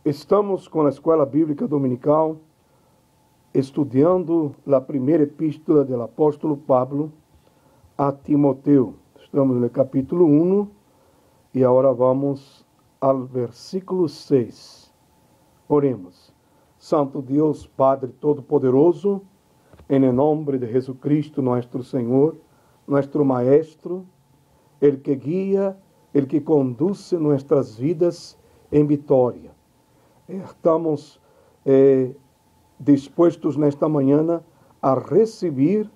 Estamos com a Escola Bíblica Dominical estudando a primeira epístola do apóstolo Pablo a Timoteo. Estamos no capítulo 1 e agora vamos ao versículo 6. Oremos. Santo Deus, Padre Todo-Poderoso, em nome de Jesucristo, nosso Senhor, nosso Maestro, Ele que guia, Ele que conduz nossas vidas em vitória. Estamos dispostos nesta manhã a receber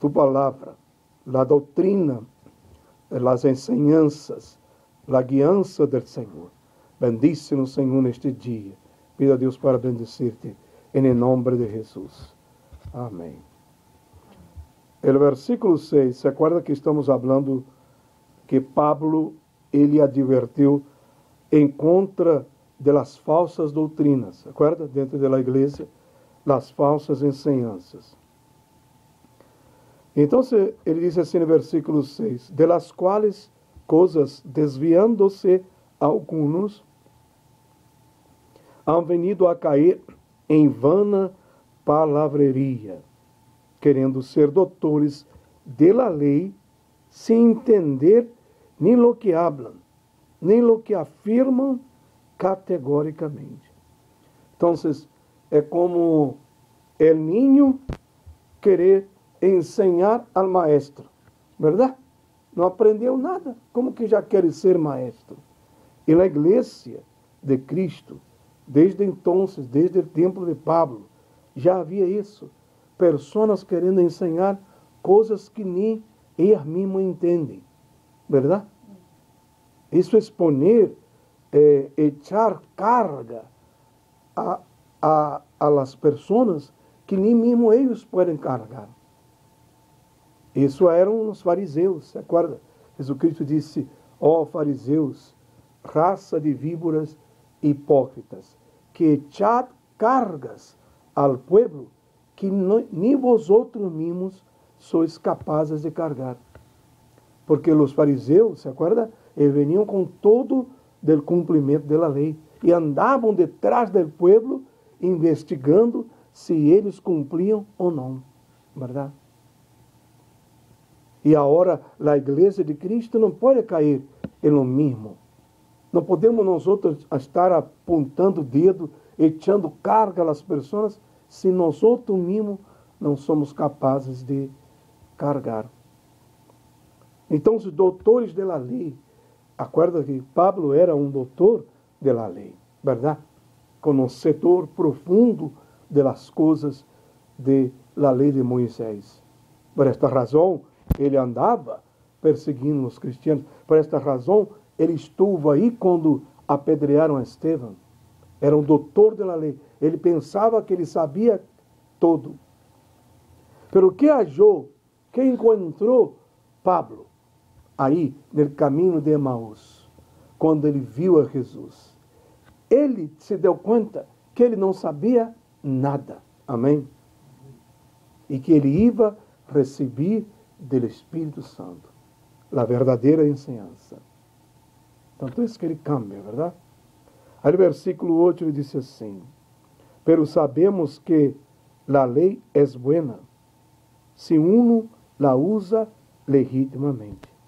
Tu palavra, a doutrina, as enseñanças, a guiança do Senhor. Bendice-nos, Senhor, neste dia. Pido a Deus para bendecir-te, em nome de Jesus. Amém. O versículo 6, se acorda que estamos falando que Pablo, ele advertiu em contra de las falsas doutrinas, se acorda? Dentro da igreja, las falsas enseñanças. Então, ele diz assim no versículo 6, de las quales coisas, desviando-se alguns, han venido a cair em vana palavreria, querendo ser doutores de la lei, sem entender nem lo que hablam, nem lo que afirmam categoricamente. Então, é como o niño querer ensinar ao maestro, verdade? Não aprendeu nada, como que já quer ser maestro? E na igreja de Cristo, desde então, desde o tempo de Pablo, já havia isso. Pessoas querendo ensinar coisas que nem elas mesmas entendem, verdade? Isso é exponer, echar carga a las pessoas que nem mesmo eles podem carregar. Isso eram os fariseus, se acorda? Jesus Cristo disse, ó fariseus, raça de víboras hipócritas, que echad cargas ao pueblo que nem vosotros mesmos sois capazes de cargar. Porque os fariseus, se acorda? Eles veniam com todo o cumprimento da lei e andavam detrás do pueblo investigando se eles cumpriam ou não, verdade? E agora a igreja de Cristo não pode cair em lo mesmo. Não podemos nós outros estar apontando o dedo, echando carga às pessoas, se nós outros mesmos não somos capazes de carregar. Então, os doutores da lei, acorda que Pablo era um doutor da lei, verdade? Conhecedor profundo das coisas da lei de Moisés. Por esta razão, ele andava perseguindo os cristianos. Por esta razão, ele esteve aí quando apedrearam a Estevão. Era um doutor da lei. Ele pensava que ele sabia tudo. Pero que achou, que encontrou Pablo aí no caminho de Emaús, quando ele viu a Jesus? Ele se deu conta que ele não sabia nada. Amém? E que ele ia receber do Espírito Santo a verdadeira enseñança. Tanto é que ele cambia, verdade? Aí no versículo 8 ele disse assim, pero sabemos que a lei é buena se uno la usa legitimamente.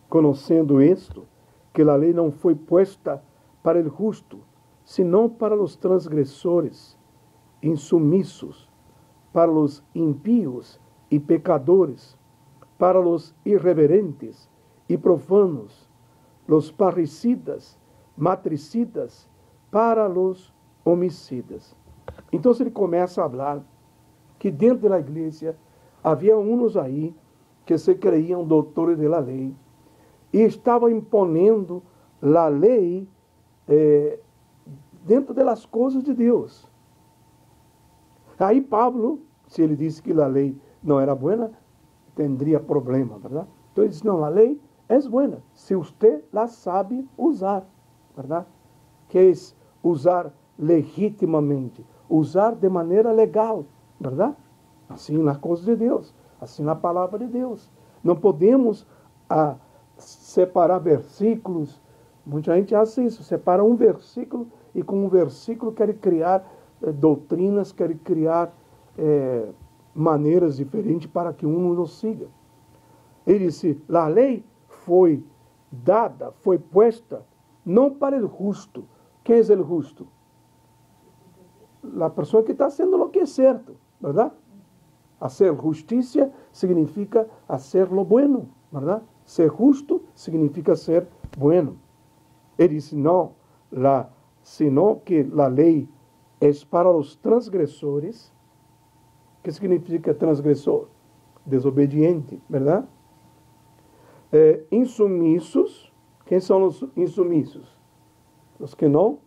Conhecendo isto, que a lei não foi posta para o justo, senão para os transgressores, insumissos, para os impíos e pecadores, para os irreverentes e profanos, os parricidas, matricidas, para os homicidas. Então ele começa a falar que dentro da igreja havia uns aí que se creiam doutores da lei e estavam imponendo a lei dentro das coisas de Deus. Aí Pablo, se ele disse que a lei não era boa, teria problema, verdade? Então ele disse, não, a lei é boa, se você la sabe usar, verdade? Que é usar legitimamente, usar de maneira legal, verdade? Assim nas coisas de Deus, assim na palavra de Deus. Não podemos separar versículos Muita gente acha isso, separa um versículo e com um versículo quer criar doutrinas, quer criar maneiras diferentes para que um não siga. Ele disse, a lei foi dada, foi puesta, não para o justo. Quem é o justo? A pessoa que está haciendo lo que é certo, verdade? Hacer justiça significa hacer lo bueno, verdade? Ser justo significa ser bueno. Ele disse, não, sino que a lei é para os transgressores. O que significa transgressor? Desobediente, verdade? Insumissos. Quem são os insumissos? Os que não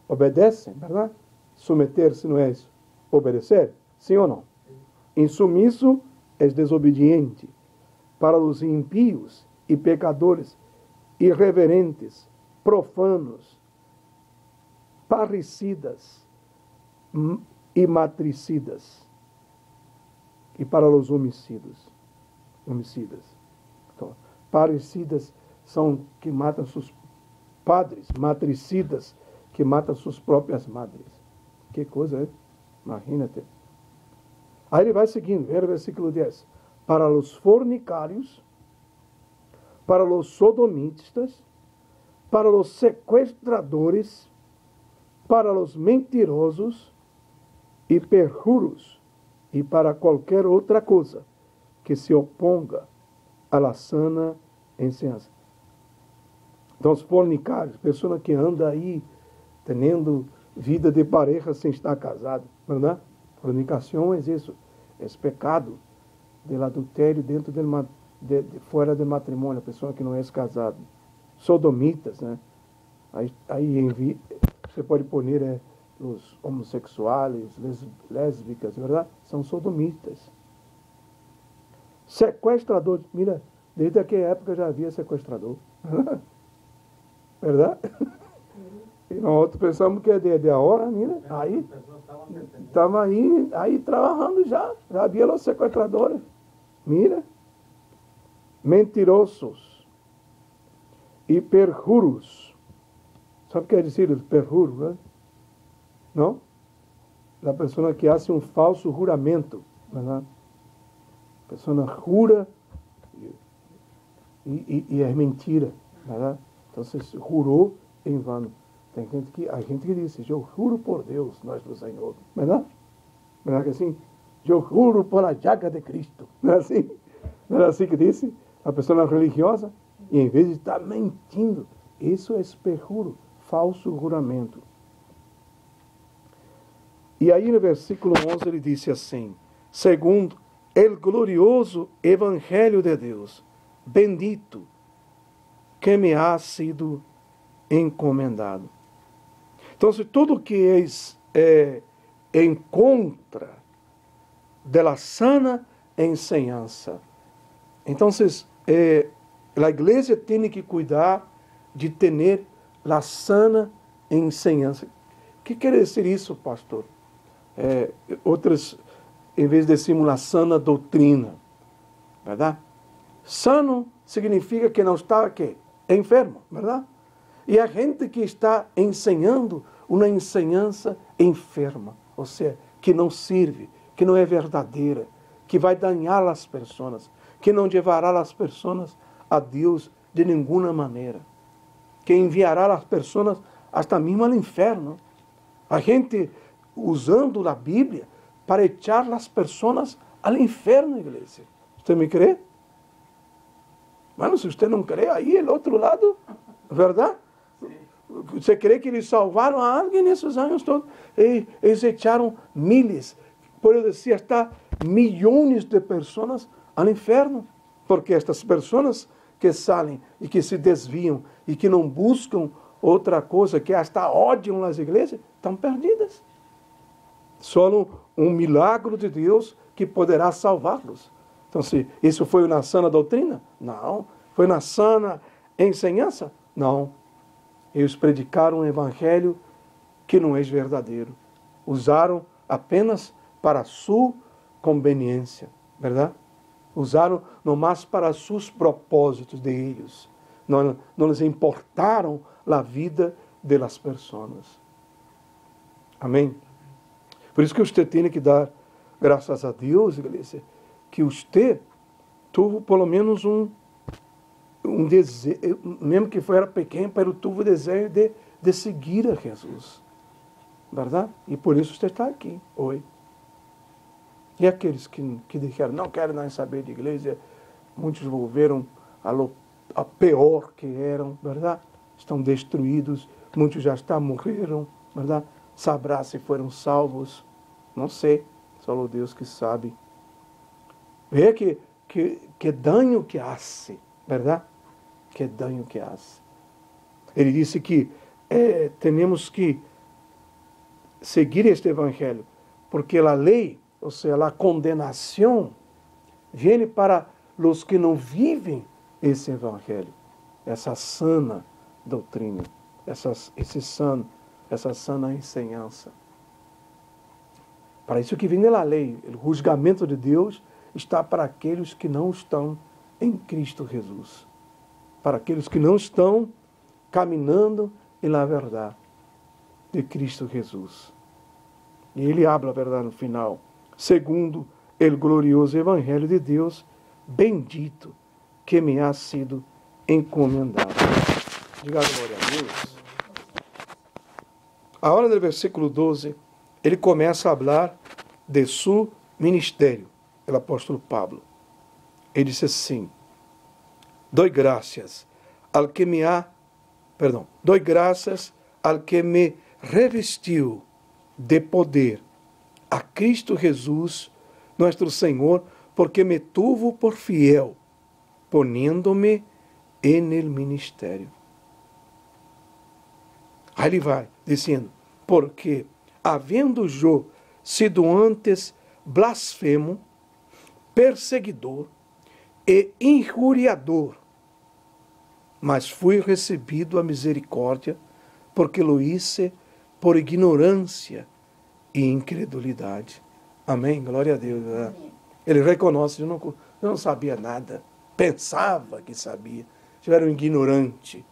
obedecem, verdade? Submeter-se não é isso? Obedecer? Sim ou não? Insumisso é desobediente. Para os impíos e pecadores, irreverentes, profanos, parricidas e matricidas. E para os homicidas. Então, parricidas são que matam seus padres, matricidas que matam suas próprias madres. Que coisa, hein? Imagina-te. Aí ele vai seguindo, ver o versículo 10. Para os fornicários, para os sodomitas, para os sequestradores, para os mentirosos e perjuros, e para qualquer outra coisa que se oponga à la sana enseñanza. Então, os fornicários, pessoa que anda aí tendo vida de pareja sem estar casado, verdade? Fornicação é isso, é pecado do adultério dentro fora do matrimônio, a pessoa que não é casada. Sodomitas, né? Aí você pode pôr os homossexuais, lésbicas, verdade? São sodomitas. Sequestradores, mira, desde aquela época já havia sequestrador. Verdade? E nós pensamos que é de agora, mira, aí estava aí trabalhando já havia os sequestradores. Mira, mentirosos e perjuros. Sabe o que quer dizer perjuro, né? Não? A pessoa que hace um falso juramento, verdade? A pessoa jura e é mentira, verdade? Então você jurou em vão. Tem a gente que diz, eu juro por Deus, nós do Senhor, verdade? Verdade que assim? Eu juro por a llaga de Cristo, não é assim? Não é assim que disse a pessoa religiosa? E em vez de estar mentindo, isso é perjuro, falso juramento. E aí no versículo 11 ele disse assim, segundo o glorioso Evangelho de Deus, bendito que me ha sido encomendado. Então, se tudo que é em contra da sana enseñança, então a igreja tem que cuidar de ter a sana enseñança. O que quer dizer isso, pastor? Outras, em vez de decirmos a sana doutrina, verdade? Sano significa que não está aqui, enfermo, verdade? E a gente que está ensinando uma enseñança enferma, ou seja, que não serve, que não é verdadeira, que vai danhar as pessoas, que não levará as pessoas a Deus de nenhuma maneira, que enviará as pessoas hasta mesmo ao inferno. A gente usando a Bíblia para echar as pessoas ao inferno, igreja. Você me crê? Mas se você não crê, aí é o outro lado, verdade? Você crê que eles salvaram a alguém nesses anos todos? Eles echaram miles, por dizer, até milhões de pessoas ao inferno. Porque estas pessoas que saem e que se desviam e que não buscam outra coisa, que hasta odiam as igrejas, estão perdidas. Só um milagre de Deus que poderá salvá-los. Então, se isso foi na sana doutrina? Não. Foi na sana enseñança? Não. Eles predicaram um evangelho que não é verdadeiro. Usaram apenas para sua conveniência, verdade? Usaram nomás para seus propósitos de eles. não les importaram a vida das pessoas. Amém? Por isso que você tem que dar graças a Deus, igreja, que você teve pelo menos um desejo, mesmo que fosse pequeno, mas teve o desejo de seguir a Jesus. Verdade? E por isso você está aqui hoje. E aqueles que disseram, não querem nem saber de igreja, muitos volveram a pior que eram, verdade? Estão destruídos, muitos já morreram, verdade? Sabrá se foram salvos, não sei, só o Deus que sabe. Vê que dano que hace, verdade? Que dano que hace. Ele disse que temos que seguir este evangelho, porque a lei, ou seja, a condenação, vem para os que não vivem esse evangelho, essa sana doutrina, essa sana ensinança. Para isso que vem da lei, o julgamento de Deus está para aqueles que não estão em Cristo Jesus, para aqueles que não estão caminhando na verdade de Cristo Jesus. E ele habla a verdade no final, segundo o glorioso evangelho de Deus, bendito que me ha sido encomendado. Diga glória a Deus. Agora no versículo 12, ele começa a falar de seu ministério, o apóstolo Pablo. Ele disse assim, doy graças ao que me revestiu de poder, a Cristo Jesus, nosso Senhor, porque me tuvo por fiel, poniendo-me en el ministério. Aí ele vai dizendo, porque havendo eu sido antes blasfemo, perseguidor e injuriador, mas fui recebido a misericórdia, porque lo hice por ignorância e incredulidade. Amém? Glória a Deus. Amém. Ele reconhece, eu não sabia nada, pensava que sabia, eu era um ignorante,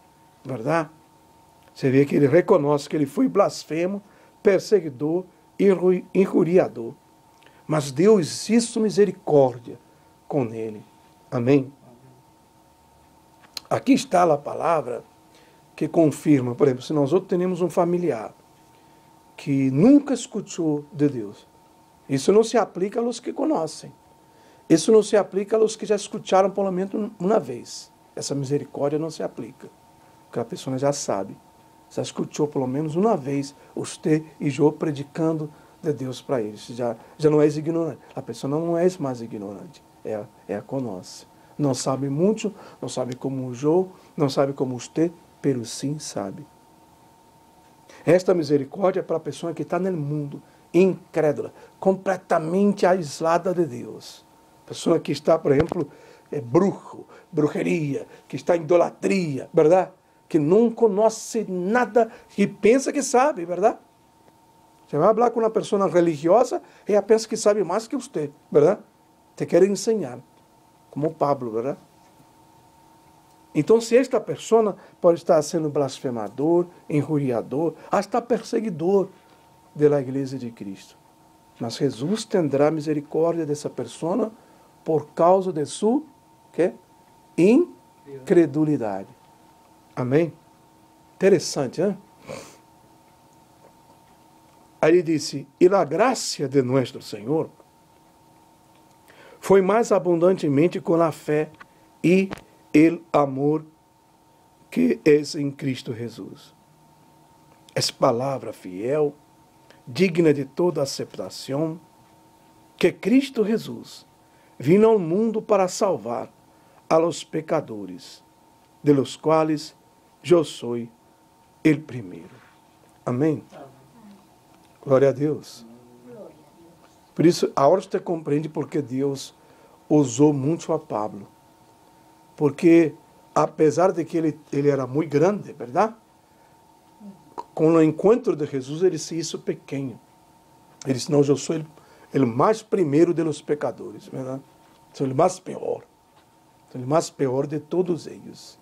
verdade? Você vê que ele reconhece que ele foi blasfemo, perseguidor e injuriador. Mas Deus hizo misericórdia com ele. Amém? Aqui está a palavra que confirma, por exemplo, se nós outros temos um familiar que nunca escutou de Deus, isso não se aplica aos que conhecem. Isso não se aplica aos que já escutaram pelo menos uma vez. Essa misericórdia não se aplica, porque a pessoa já sabe. Já escutou pelo menos uma vez você e eu predicando de Deus para eles. Já não és ignorante. A pessoa não é mais ignorante. É conosco. Não sabe muito, não sabe como eu, não sabe como você, pero sim sabe. Esta misericórdia é para a pessoa que está no mundo, incrédula, completamente aislada de Deus. Pessoa que está, por exemplo, bruxeria, que está em idolatria, verdade? Que não conhece nada e pensa que sabe, verdade? Você vai falar com uma pessoa religiosa e ela pensa que sabe mais que você, verdade? Te quer ensinar, como Pablo, verdade? Então, se esta pessoa pode estar sendo blasfemador, injuriador, hasta perseguidor da Igreja de Cristo. Mas Jesus tendrá misericórdia dessa pessoa por causa de sua incredulidade. Amém? Interessante, hein? Aí ele disse, e a graça de nosso Senhor foi mais abundantemente com a fé e o amor que é em Cristo Jesus. Essa palavra fiel, digna de toda aceitação, que Cristo Jesus vino ao mundo para salvar a los pecadores, de los quais eu sou o primeiro. Amém? Glória a Deus. Por isso, agora você compreende porque Deus usou muito a Pablo. Porque, apesar de que ele era muito grande, verdade? Com o encontro de Jesus, ele se hizo pequeno. Ele disse, não, eu sou o mais primeiro de los pecadores, verdade? Sou o mais pior. Sou o mais pior de todos eles.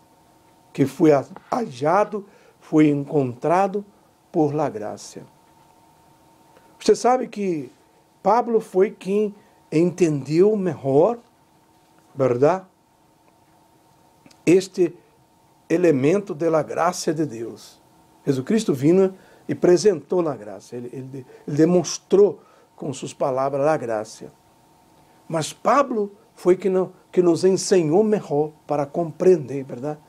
que foi hallado, foi encontrado por la gracia. Você sabe que Pablo foi quem entendeu melhor, verdade? Este elemento da graça de Deus. Jesus Cristo vino e apresentou a graça. Ele demonstrou com suas palavras a graça. Mas Pablo foi que nos ensinou melhor para compreender, verdade?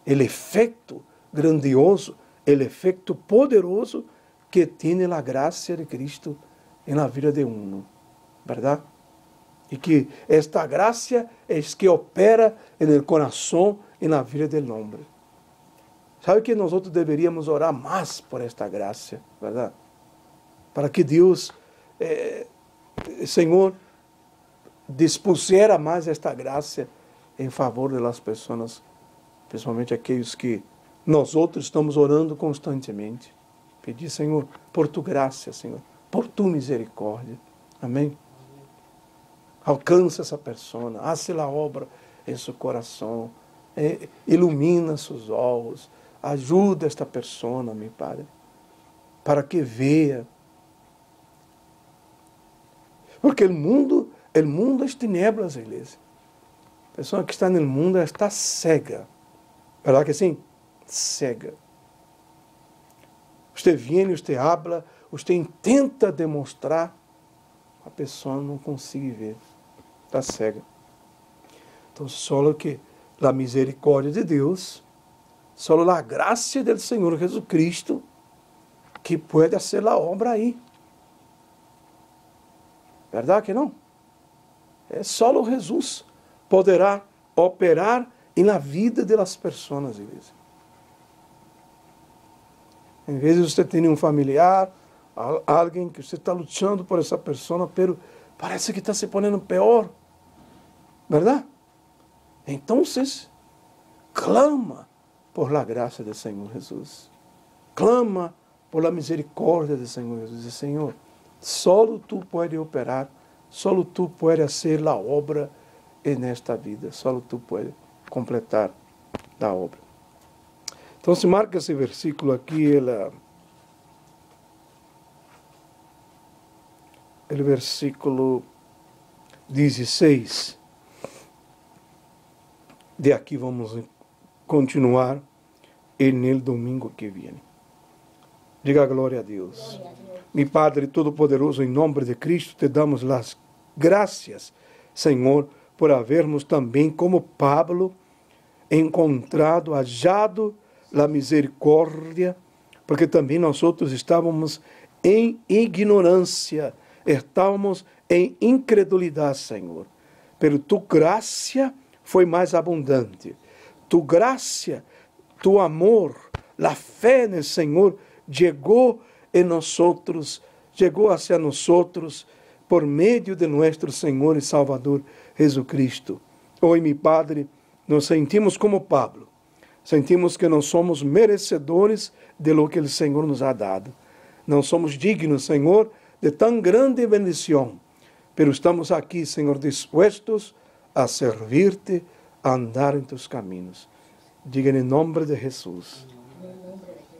O efeito grandioso, o efeito poderoso que tem a graça de Cristo na vida de um, verdade? E que esta graça é que opera no coração e na vida do homem. Sabe que nós deveríamos orar mais por esta graça, verdade? Para que Deus, Senhor, dispusiera mais esta graça em favor das pessoas, principalmente aqueles que nós outros estamos orando constantemente. Pedir, Senhor, por tu graça, Senhor, por tu misericórdia. Amém? Alcança essa pessoa, hace a obra em seu coração, ilumina seus olhos, ajuda esta pessoa, meu Padre, para que veja. Porque o mundo é tinieblas, igreja. A pessoa que está no mundo está cega. Verdade que sim? Cega. Você vem, você habla, você tenta demonstrar, a pessoa não consegue ver. Está cega. Então, só que a misericórdia de Deus, só a graça do Senhor Jesus Cristo, que pode fazer a obra aí. Verdade que não? É só Jesus poderá operar na vida das pessoas, igreja. Em vez de você ter um familiar, alguém que você está lutando por essa pessoa, mas parece que está se ponendo pior. Verdade? Então, clama por la graça do Senhor Jesus. Clama por la misericórdia do Senhor Jesus. Diz, Senhor, só tu pode operar, só tu pode fazer a obra nesta vida, só tu pode completar a obra. Então, se marca esse versículo aqui, o versículo 16. De aqui vamos continuar no domingo que vem. Diga glória a Deus. Mi Padre Todo-Poderoso, em nome de Cristo, te damos as graças, Senhor, por havermos também, como Pablo, encontrado, hallado a misericórdia, porque também nós outros estávamos em ignorância, estávamos em incredulidade, Senhor. Pero tu graça foi mais abundante. Tu graça, tu amor, a fé no Senhor chegou em nós outros, chegou hacia nós outros por meio de nosso Senhor e Salvador Jesus Cristo. Hoje, meu Padre, nos sentimos como Pablo. Sentimos que não somos merecedores de lo que o Senhor nos ha dado. Não somos dignos, Senhor, de tão grande bendição. Pero estamos aqui, Senhor, dispostos a servir-te, a andar em tus caminhos. Diga em nome de Jesus.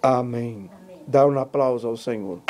Amém. Dá um aplauso ao Senhor.